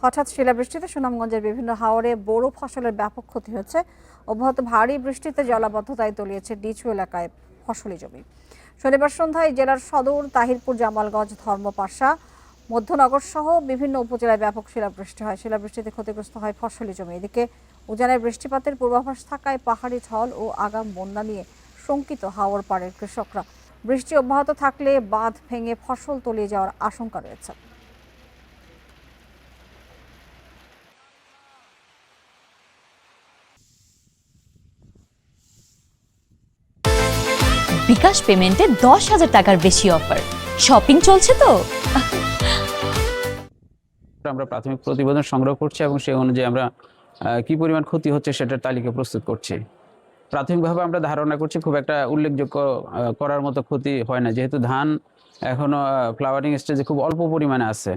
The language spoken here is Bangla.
হঠাৎ শিলাবৃষ্টিতে সুনামগঞ্জের বিভিন্ন হাওরে বোরো ফসলের ব্যাপক ক্ষতি হয়েছে। অব্যাহত ভারী বৃষ্টিতে জলাবদ্ধতায় তলিয়েছে নিচু এলাকায় ফসলি জমি। শনিবার সন্ধ্যায় জেলার সদর, তাহিরপুর, জামালগঞ্জ, ধর্মপাশা, মধ্যনগর সহ বিভিন্ন উপজেলায় ব্যাপক শিলাবৃষ্টি হয়। শিলাবৃষ্টিতে ক্ষতিগ্রস্ত হয় ফসলি জমি। এদিকে উজানের বৃষ্টিপাতের পূর্বাভাস থাকায় পাহাড়ি ঢল ও আগাম বন্যা নিয়ে শঙ্কিত হাওর পাড়ের কৃষকরা। বৃষ্টি অব্যাহত থাকলে বাঁধ ভেঙে ফসল তলিয়ে যাওয়ার আশঙ্কা রয়েছে। বিকাশ পেমেন্টে 10,000 টাকার বেশি অফার। শপিং চলছে তো। আমরা প্রাথমিক প্রতিবেদন সংগ্রহ করছি এবং সেই অনুযায়ী আমরা কি পরিমাণ ক্ষতি হচ্ছে সেটার তালিকা প্রস্তুত করছি। প্রাথমিকভাবে আমরা ধারণা করছি খুব একটা উল্লেখযোগ্য করার মতো ক্ষতি হয় না, যেহেতু ধান এখনো ফ্লাওয়ারিং স্টেজে খুব অল্প পরিমাণে আছে।